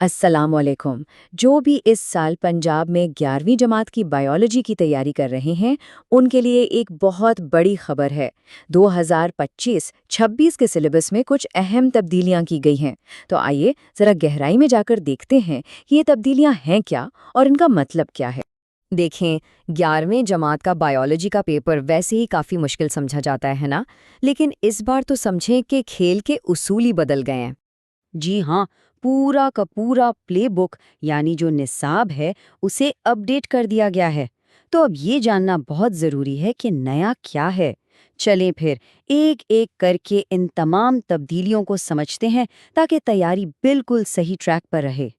अस्सलामुअलैकुम। जो भी इस साल पंजाब में 11वीं जमात की बायोलॉजी की तैयारी कर रहे हैं, उनके लिए एक बहुत बड़ी खबर है। 2025-26 के सिलेबस में कुछ अहम तब्दीलियां की गई हैं। तो आइए ज़रा गहराई में जाकर देखते हैं कि ये तब्दीलियां हैं क्या और इनका मतलब क्या है। देखें, 11वीं जमात का बायोलॉजी का पेपर वैसे ही काफ़ी मुश्किल समझा जाता है ना। लेकिन इस बार तो समझें कि खेल के उसूल ही बदल गए हैं। जी हाँ, पूरा का पूरा प्लेबुक यानी जो निसाब है उसे अपडेट कर दिया गया है। तो अब ये जानना बहुत ज़रूरी है कि नया क्या है। चलें फिर एक एक करके इन तमाम तब्दीलियों को समझते हैं ताकि तैयारी बिल्कुल सही ट्रैक पर रहे।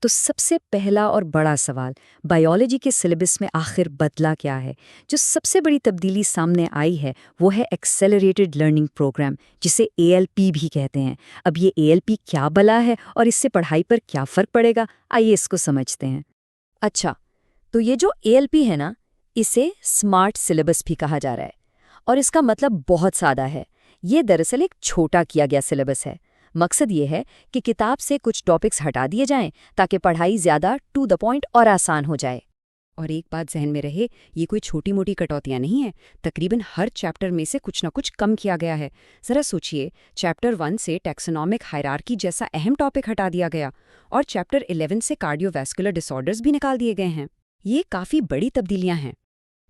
तो सबसे पहला और बड़ा सवाल, बायोलॉजी के सिलेबस में आखिर बदला क्या है? जो सबसे बड़ी तब्दीली सामने आई है वो है एक्सेलरेटेड लर्निंग प्रोग्राम, जिसे एएलपी भी कहते हैं। अब ये एएलपी क्या भला है और इससे पढ़ाई पर क्या फ़र्क पड़ेगा, आइए इसको समझते हैं। अच्छा, तो ये जो एएलपी है ना, इसे स्मार्ट सिलेबस भी कहा जा रहा है। और इसका मतलब बहुत सादा है। ये दरअसल एक छोटा किया गया सिलेबस है। मकसद ये है कि किताब से कुछ टॉपिक्स हटा दिए जाएं ताकि पढ़ाई ज़्यादा टू द पॉइंट और आसान हो जाए। और एक बात जहन में रहे, ये कोई छोटी मोटी कटौतियां नहीं है। तकरीबन हर चैप्टर में से कुछ ना कुछ कम किया गया है। ज़रा सोचिए, चैप्टर 1 से टैक्सोनॉमिक हायरार्की जैसा अहम टॉपिक हटा दिया गया और चैप्टर 11 से कार्डियोवैस्कुलर डिसऑर्डर्स भी निकाल दिए गए हैं। ये काफ़ी बड़ी तब्दीलियां हैं।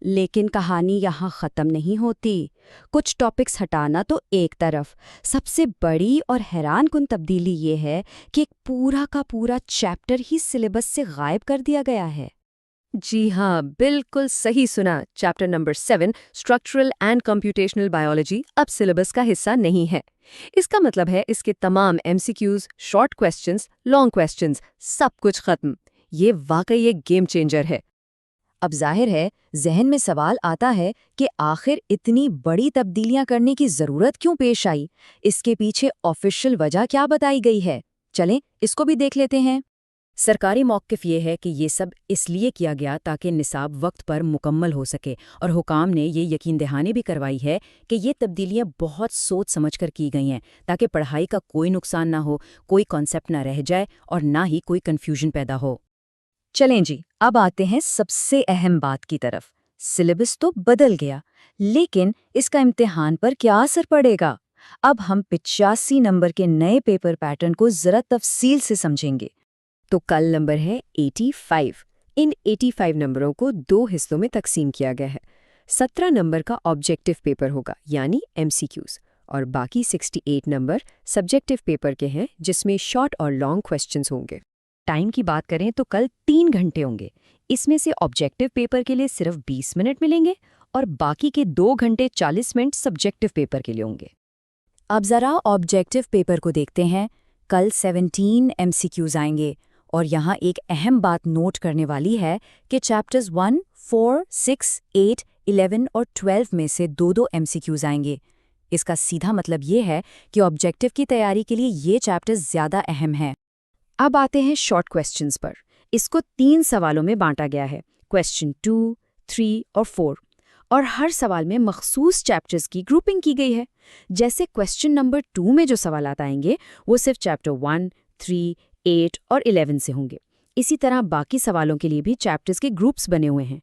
लेकिन कहानी यहाँ ख़त्म नहीं होती। कुछ टॉपिक्स हटाना तो एक तरफ, सबसे बड़ी और हैरानकुन तब्दीली ये है कि एक पूरा का पूरा चैप्टर ही सिलेबस से गायब कर दिया गया है। जी हाँ, बिल्कुल सही सुना। Chapter number 7, structural and computational biology, अब सिलेबस का हिस्सा नहीं है। इसका मतलब है इसके तमाम MCQs, short questions, long questions, सब कुछ खत्म। ये वाकई एक गेम चेंजर है। अब जाहिर है, जहन में सवाल आता है कि आखिर इतनी बड़ी तब्दीलियां करने की ज़रूरत क्यों पेश आई? इसके पीछे ऑफिशियल वजह क्या बताई गई है? चलें, इसको भी देख लेते हैं। सरकारी मौक़िफ़ ये है कि ये सब इसलिए किया गया ताकि निसाब वक्त पर मुकम्मल हो सके, और हुकाम ने ये यकीन दहानी भी करवाई है कि ये तब्दीलियां बहुत सोच समझकर की गई हैं ताकि पढ़ाई का कोई नुकसान ना हो, कोई कॉन्सेप्ट ना रह जाए और ना ही कोई कन्फ्यूजन पैदा हो। चलें जी, अब आते हैं सबसे अहम बात की तरफ। सिलेबस तो बदल गया, लेकिन इसका इम्तिहान पर क्या असर पड़ेगा? अब हम 85 नंबर के नए पेपर पैटर्न को ज़रा तफसील से समझेंगे। तो कल नंबर है 85। इन 85 नंबरों को दो हिस्सों में तकसीम किया गया है। 17 नंबर का ऑब्जेक्टिव पेपर होगा, यानी एमसीक्यूज, और बाकी 68 नंबर सब्जेक्टिव पेपर के हैं, जिसमें शॉर्ट और लॉन्ग क्वेश्चंस होंगे। टाइम की बात करें तो कल 3 घंटे होंगे। इसमें से ऑब्जेक्टिव पेपर के लिए सिर्फ 20 मिनट मिलेंगे और बाकी के 2 घंटे 40 मिनट सब्जेक्टिव पेपर के लिए होंगे। अब ज़रा ऑब्जेक्टिव पेपर को देखते हैं। कल 17 एमसीक्यूज आएंगे और यहाँ एक अहम बात नोट करने वाली है कि चैप्टर्स 1, 4, 6, 8, 11 और 12 में से दो दो एमसीक्यूज आएंगे। इसका सीधा मतलब ये है कि ऑब्जेक्टिव की तैयारी के लिए ये चैप्टर्स ज़्यादा अहम हैं। अब आते हैं शॉर्ट क्वेश्चंस पर। इसको 3 सवालों में बांटा गया है, क्वेश्चन 2, 3 और 4, और हर सवाल में मखसूस चैप्टर्स की ग्रुपिंग की गई है। जैसे क्वेश्चन नंबर 2 में जो सवालात आएंगे वो सिर्फ चैप्टर 1, 3, 8 और 11 से होंगे। इसी तरह बाकी सवालों के लिए भी चैप्टर्स के ग्रुप्स बने हुए हैं।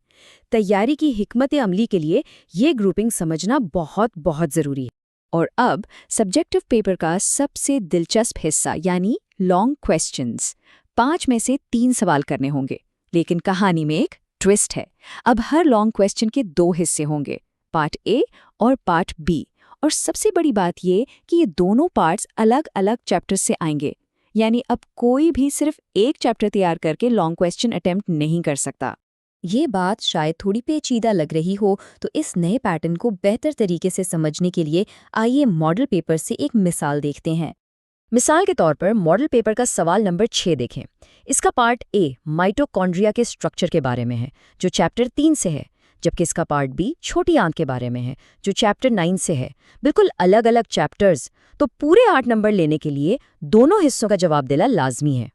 तैयारी की हिकमत अमली के लिए ये ग्रुपिंग समझना बहुत बहुत ज़रूरी है। और अब सब्जेक्टिव पेपर का सबसे दिलचस्प हिस्सा, यानी लॉन्ग क्वेश्चंस। 5 में से 3 सवाल करने होंगे, लेकिन कहानी में एक ट्विस्ट है। अब हर लॉन्ग क्वेश्चन के 2 हिस्से होंगे, पार्ट ए और पार्ट बी। और सबसे बड़ी बात ये कि ये दोनों पार्ट्स अलग अलग चैप्टर से आएंगे, यानी अब कोई भी सिर्फ एक चैप्टर तैयार करके लॉन्ग क्वेश्चन अटेम्प्ट नहीं कर सकता। ये बात शायद थोड़ी पेचीदा लग रही हो, तो इस नए पैटर्न को बेहतर तरीके से समझने के लिए आइए मॉडल पेपर से एक मिसाल देखते हैं। मिसाल के तौर पर मॉडल पेपर का सवाल नंबर 6 देखें। इसका पार्ट ए माइटोकॉन्ड्रिया के स्ट्रक्चर के बारे में है, जो चैप्टर 3 से है, जबकि इसका पार्ट बी छोटी आंत के बारे में है, जो चैप्टर 9 से है। बिल्कुल अलग अलग चैप्टर्स, तो पूरे 8 नंबर लेने के लिए दोनों हिस्सों का जवाब देना लाजमी है।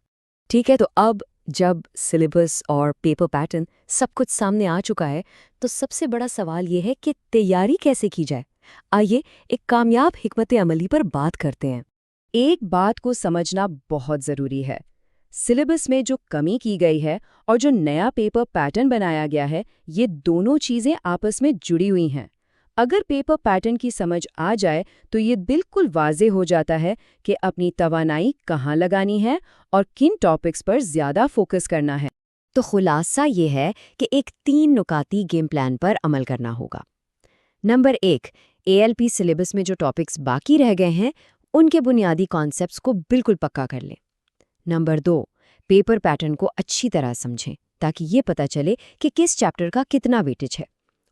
ठीक है, तो अब जब सिलेबस और पेपर पैटर्न सब कुछ सामने आ चुका है, तो सबसे बड़ा सवाल ये है कि तैयारी कैसे की जाए। आइए एक कामयाब हिकमत अमली पर बात करते हैं। एक बात को समझना बहुत ज़रूरी है, सिलेबस में जो कमी की गई है और जो नया पेपर पैटर्न बनाया गया है, ये दोनों चीज़ें आपस में जुड़ी हुई हैं। अगर पेपर पैटर्न की समझ आ जाए तो ये बिल्कुल वाज़ेह हो जाता है कि अपनी तवानाई कहाँ लगानी है और किन टॉपिक्स पर ज़्यादा फोकस करना है। तो खुलासा ये है कि एक 3 नुकाती गेम प्लान पर अमल करना होगा। नंबर 1, ALP सिलेबस में जो टॉपिक्स बाकी रह गए हैं, उनके बुनियादी कॉन्सेप्ट्स को बिल्कुल पक्का कर लें। नंबर 2, पेपर पैटर्न को अच्छी तरह समझें ताकि ये पता चले कि किस चैप्टर का कितना वेटेज है।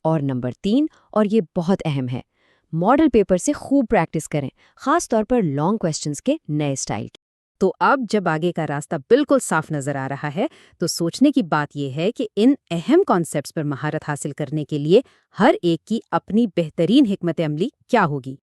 और नंबर 3, और ये बहुत अहम है, मॉडल पेपर से खूब प्रैक्टिस करें, खास तौर पर लॉन्ग क्वेश्चंस के नए स्टाइल की। तो अब जब आगे का रास्ता बिल्कुल साफ नजर आ रहा है, तो सोचने की बात यह है कि इन अहम कॉन्सेप्ट्स पर महारत हासिल करने के लिए हर एक की अपनी बेहतरीन हिकमत अमली क्या होगी।